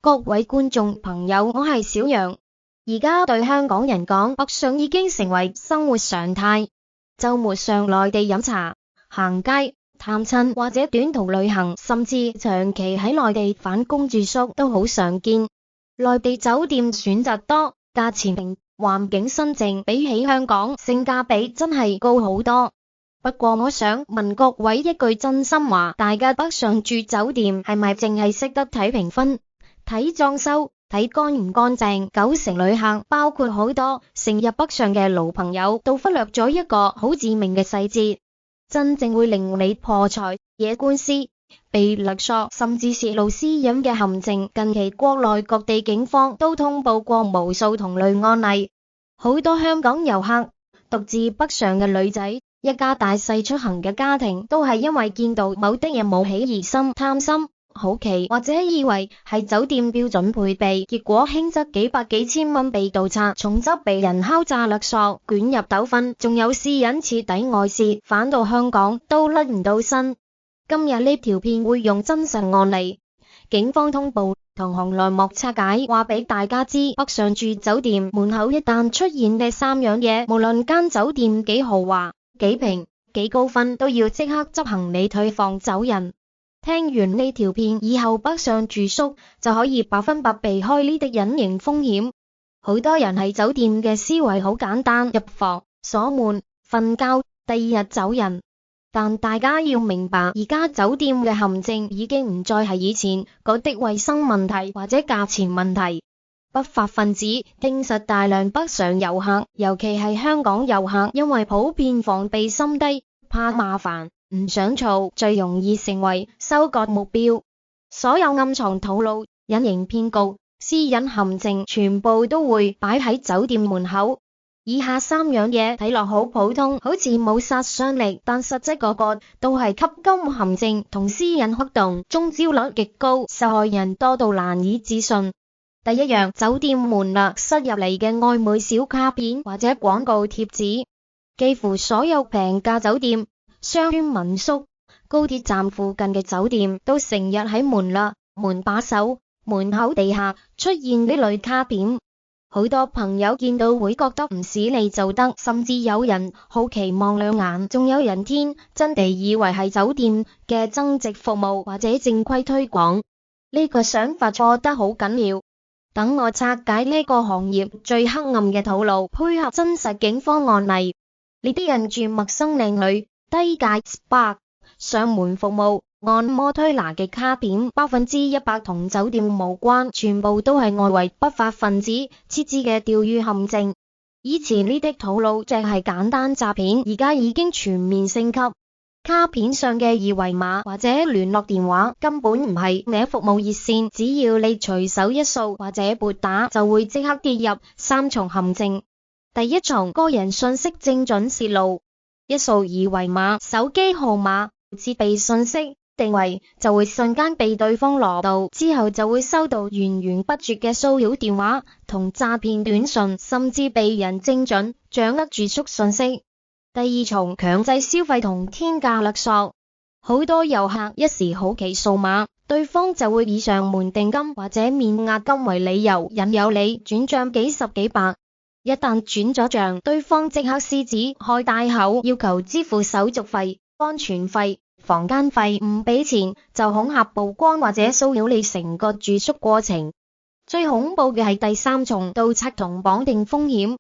各位觀眾朋友，我係小楊。而家對香港人講，北上已經成為生活常態。週末上內地飲茶、行街、探親或者短途旅行，甚至長期喺內地返工住宿都好常見。內地酒店選擇多，價錢平，環境新淨，比起香港性價比真係高好多。不過我想問各位一句真心話，大家北上住酒店係咪淨係識得睇評分、睇裝修、睇乾唔乾淨？9成旅客，包括好多成日北上嘅老朋友，都忽略咗一個好致命嘅細節，真正會令你破財、惹官司、被勒索，甚至泄露私隱嘅陷阱。近期國內各地警方都通報過無數同類案例，好多香港遊客、獨自北上嘅女仔、一家大細出行嘅家庭，都係因為見到某啲嘢冒起疑心、貪心、好奇，或者以為係酒店標準配備，結果輕則幾百幾千蚊被盜賊，重則被人敲詐勒索，捲入糾紛，仲有私隱徹底外泄，返到香港都甩唔到身。今日呢條片會用真實案例、警方通報同行內幕拆解，話俾大家知，北上住酒店門口一旦出現嘅3樣嘢，無論間酒店幾豪華、幾平、幾高分，都要即刻執行李退房走人。聽完呢條片以後，北上住宿就可以100%避開呢啲隱形風險。好多人喺酒店嘅思維好簡單，入房鎖門瞓覺，第二日走人。但大家要明白，而家酒店嘅陷阱已經唔再係以前嗰啲衛生問題或者價錢問題。不法分子盯實大量北上遊客，尤其係香港遊客，因為普遍防備心低，怕麻煩，唔想嘈，最容易成為收割目標。所有暗藏套路、隱形騙局、私隱陷阱，全部都會擺喺酒店門口。以下3樣嘢睇落好普通，好似冇殺傷力，但實質個個都係吸金陷阱同私隱黑洞，中招率極高，受害人多到難以置信。第一樣，酒店門勒塞入嚟嘅曖昧小卡片或者廣告貼紙。幾乎所有平價酒店、商圈民宿、高鐵站附近嘅酒店都成日喺門勒、門把手、門口地下出現呢類卡片。好多朋友見到會覺得唔使理就得，甚至有人好奇望兩眼，仲有人天真地以為係酒店嘅增值服務或者正規推廣。呢個想法錯得好緊要。等我拆解呢個行業最黑暗嘅套路，配合真實警方案例。呢啲人住陌生靚女、低價 SPA、上門服務、按摩推拿嘅卡片，100%同酒店無關，全部都係外圍不法分子設置嘅釣魚陷阱。以前呢啲套路淨係簡單詐騙，而家已經全面升級。卡片上嘅二維碼或者聯絡電話根本唔係咩服務熱線，只要你隨手一掃或者撥打，就會即刻跌入3重陷阱。第一重，個人信息精準洩露，一掃二維碼、手機號碼、設備信息、定位就會瞬間被對方攞到，之後就會收到源源不絕嘅騷擾電話同詐騙短信，甚至被人精準掌握住宿信息。第二重，強制消費同天價勒索，好多遊客一時好奇掃碼，對方就會以上門定金或者免押金為理由引誘你轉賬幾十幾百。一旦轉咗賬，對方即刻獅子開大口，要求支付手續費、安全費、房間費，唔俾錢就恐嚇曝光或者騷擾你成個住宿過程。最恐怖嘅係第3重，盜賊同綁定風險。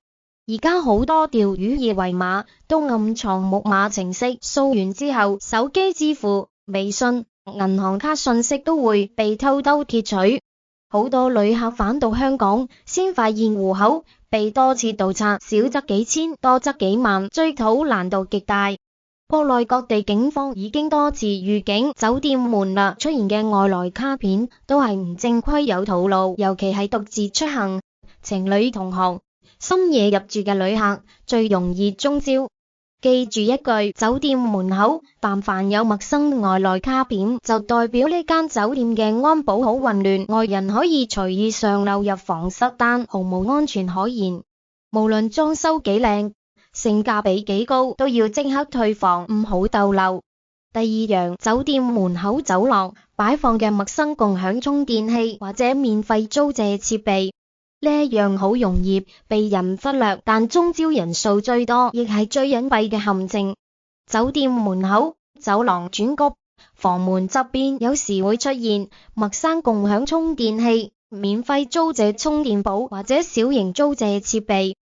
而家好多釣魚二維碼都暗藏木馬程式，掃完之後手機支付、微信、銀行卡信息都會被偷偷竊取。好多旅客返到香港先發現戶口被多次盜賊，少則幾千，多則幾萬，追討難度極大。國內各地警方已經多次預警，酒店門勒出現嘅外來卡片都係唔正規有套路，尤其係獨自出行、情侶同行、深夜入住嘅旅客最容易中招。記住一句，酒店門口但凡有陌生外來卡片，就代表呢間酒店嘅安保好混亂，外人可以隨意上漏入房失單，毫無安全可言。無論裝修幾靚、性價比幾高，都要即刻退房，唔好逗留。第二樣，酒店門口走廊擺放嘅陌生共享充電器或者免費租借設備，呢一樣好容易被人忽略，但中招人數最多，亦係最隱蔽嘅陷阱。酒店門口、走廊轉角、房門側邊有時會出現陌生共享充電器、免費租借充電寶或者小型租借設備。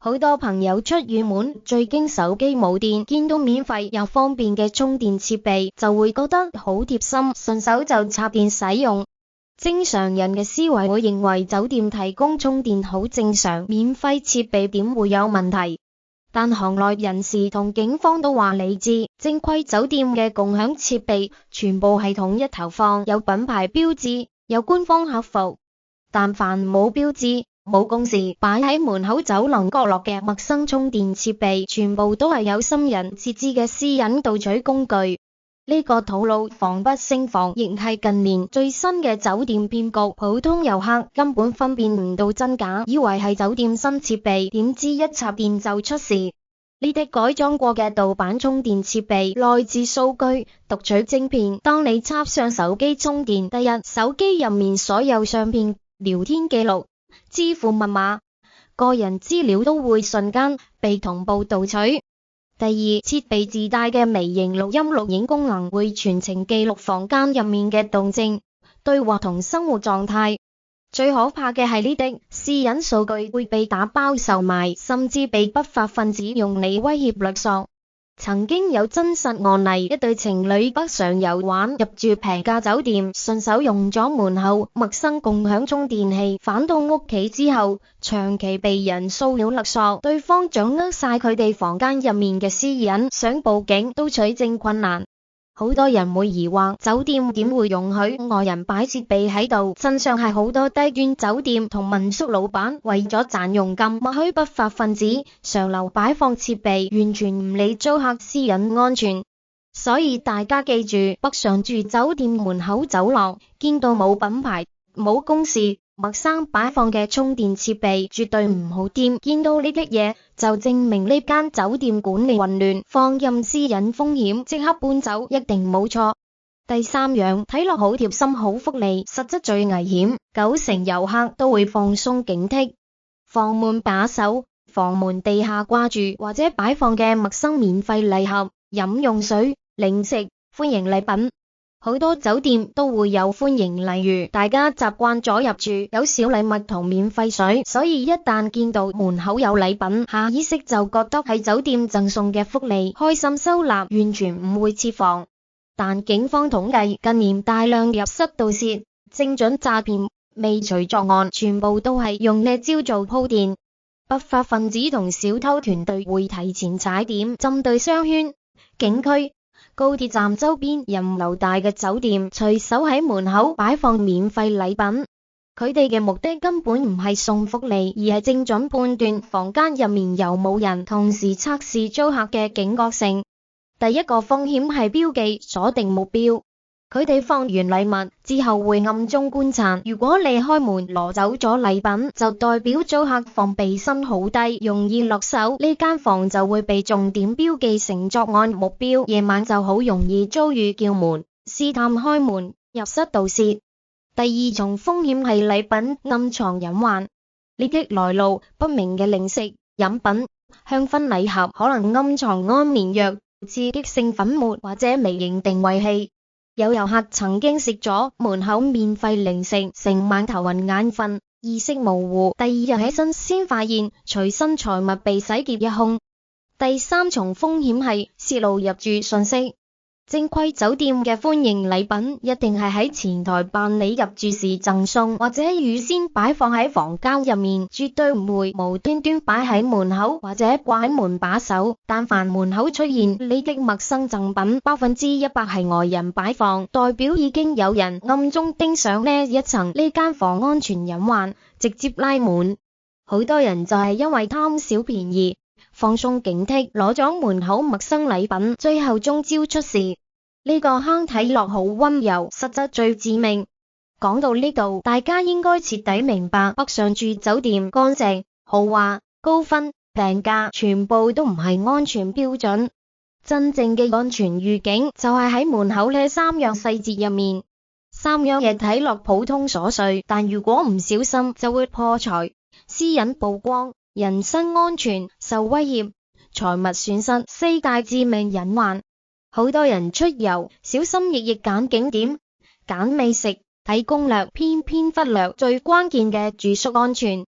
好多朋友出遠門，最驚手機冇電，見到免費又方便嘅充電設備，就會覺得好貼心，順手就插電使用。正常人嘅思維會認為酒店提供充電好正常，免費設備點會有問題？但行內人士同警方都話理智，正規酒店嘅共享設備全部係統一投放，有品牌標誌，有官方客服。但凡冇標誌、冇公示，擺喺門口走廊角落嘅陌生充電設備，全部都係有心人設置嘅私隱盜取工具。呢個套路防不勝防，亦係近年最新嘅酒店騙局。普通遊客根本分辨唔到真假，以為係酒店新設備，點知一插電就出事。呢啲改裝過嘅盜版充電設備內置數據讀取晶片，當你插上手機充電，第日手機入面所有相片、聊天記錄、支付密碼、個人資料都會瞬間被同步盜取。第二，設備自帶嘅微型錄音錄影功能會全程記錄房間入面嘅動靜、對話同生活狀態。最可怕嘅係呢啲私隱數據會被打包售賣，甚至被不法分子用嚟威脅勒索。曾經有真實案例，一對情侶北上遊玩，入住平價酒店，順手用咗門口陌生共享充電器，返到屋企之後，長期被人騷擾勒索，對方掌握晒佢哋房間入面嘅私隱，想報警都取證困難。好多人會疑惑，酒店點會容許外人擺設備喺度？真相係好多低端酒店同民宿老闆為咗賺佣金，默許不法分子上樓擺放設備，完全唔理租客私隱安全。所以大家記住，北上住酒店門口走廊，見到冇品牌、冇公示、陌生擺放嘅充電設備，絕對唔好掂。見到呢啲嘢，就證明呢間酒店管理混亂，放任私隱風險，即刻搬走，一定冇錯。第三樣，睇落好貼心好福利，實質最危險，90%遊客都會放鬆警惕。房門把手、房門地下掛住或者擺放嘅陌生免費禮盒、飲用水、零食、歡迎禮品。好多酒店都會有歡迎，例如大家習慣咗入住有小禮物同免費水，所以一旦見到門口有禮品，下意識就覺得係酒店贈送嘅福利，開心收納，完全唔會設防。但警方統計，近年大量入室盜竊、精準詐騙、未遂作案，全部都係用呢招做鋪墊。不法分子同小偷團隊會提前踩點，針對商圈、景區、高鐵站周邊人流大嘅酒店，隨手喺門口擺放免費禮品。佢哋嘅目的根本唔係送福利，而係精準判斷房間入面有冇人，同時測試租客嘅警覺性。第一個風險係標記鎖定目標。佢哋放完禮物之後會暗中觀察，如果你開門攞走咗禮品，就代表租客防備心好低，容易落手，呢間房就會被重點標記成作案目標，夜晚就好容易遭遇叫門、試探開門、入室盜竊。第二重風險係禮品暗藏隱患，呢啲來路不明嘅零食、飲品、香薰禮盒可能暗藏安眠藥、刺激性粉末或者微型定位器。有遊客曾經食咗門口免費零食，成晚頭暈眼瞓、意識模糊，第二日起身先發現隨身財物被洗劫一空。第三重風險係洩露入住信息。正規酒店嘅歡迎禮品一定係喺前台辦理入住時贈送，或者預先擺放喺房間入面，絕對唔會無端端擺喺門口或者掛喺門把手。但凡門口出現呢啲陌生贈品，100%係外人擺放，代表已經有人暗中盯上呢一層呢間房安全隱患，直接拉滿。好多人就係因為貪小便宜，放鬆警惕，攞咗門口陌生禮品，最後中招出事。呢個坑睇落好溫柔，實質最致命。講到呢度，大家應該徹底明白，北上住酒店乾淨、豪華、高分、平價，全部都唔係安全標準。真正嘅安全預警就係喺門口呢3樣細節入面。3樣嘢睇落普通瑣碎，但如果唔小心就會破財、私隱曝光、人身安全受威脅、財物損失，4大致命隱患。好多人出遊小心翼翼揀景點、揀美食、睇攻略，偏偏忽略最關鍵嘅住宿安全。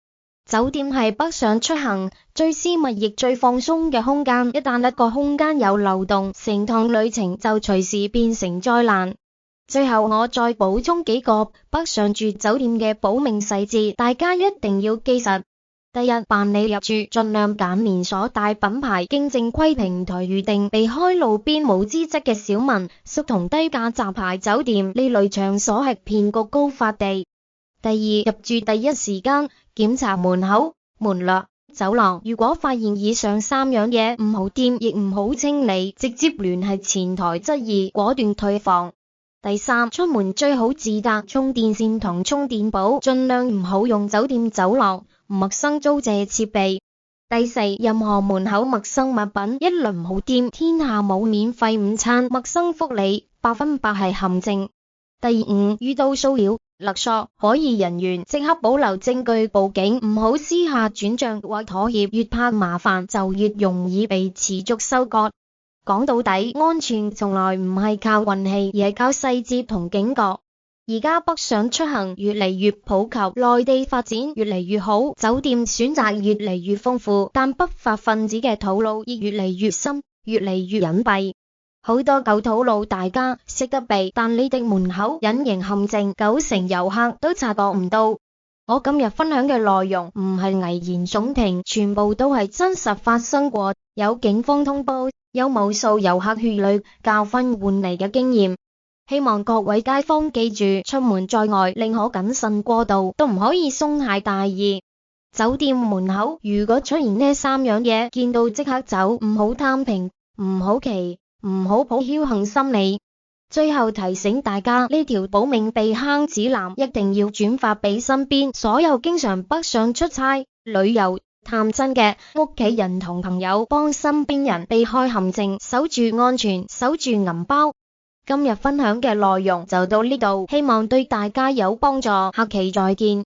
酒店係北上出行最私密亦最放鬆嘅空間，一旦一個空間有漏洞，成趟旅程就隨時變成災難。最後我再補充幾個北上住酒店嘅保命細節，大家一定要記實。第一，辦理入住盡量揀連鎖大品牌經正規平台預訂，避開路邊冇資質嘅小民宿同低價雜牌酒店，呢類場所係騙局高發地。第二，入住第一時間檢查門口、門罅、走廊，如果發現以上3樣嘢唔好掂亦唔好清理，直接聯繫前台質疑，果斷退房。第三，出門最好自帶充電線同充電寶，盡量唔好用酒店走廊陌生租借設備。第四，任何門口陌生物品一律唔好掂，天下冇免費午餐，陌生福利100%係陷阱。第五，遇到騷擾、勒索，可疑人員即刻保留證據報警，唔好私下轉賬或妥協，越怕麻煩就越容易被持續收割。講到底，安全從來唔係靠運氣，而係靠細節同警覺。而家北上出行越嚟越普及，內地發展越嚟越好，酒店選擇越嚟越豐富，但不法分子嘅套路亦越嚟越深，越嚟越隱蔽。好多舊套路大家識得避，但你哋門口隱形陷阱，90%遊客都察覺唔到。我今日分享嘅內容唔係危言聳聽，全部都係真實發生過，有警方通報，有無數遊客血淚教訓換嚟嘅經驗。希望各位街坊記住，出門在外寧可謹慎過度，都唔可以鬆懈大意。酒店門口如果出現呢3樣嘢，見到即刻走，唔好貪平，唔好奇，唔好抱僥倖心理。最後提醒大家，呢條保命避坑指南一定要轉發俾身邊所有經常北上出差、旅遊、探親嘅屋企人同朋友，幫身邊人避開陷阱，守住安全，守住銀包。今日分享嘅內容就到呢度，希望對大家有幫助，下期再見。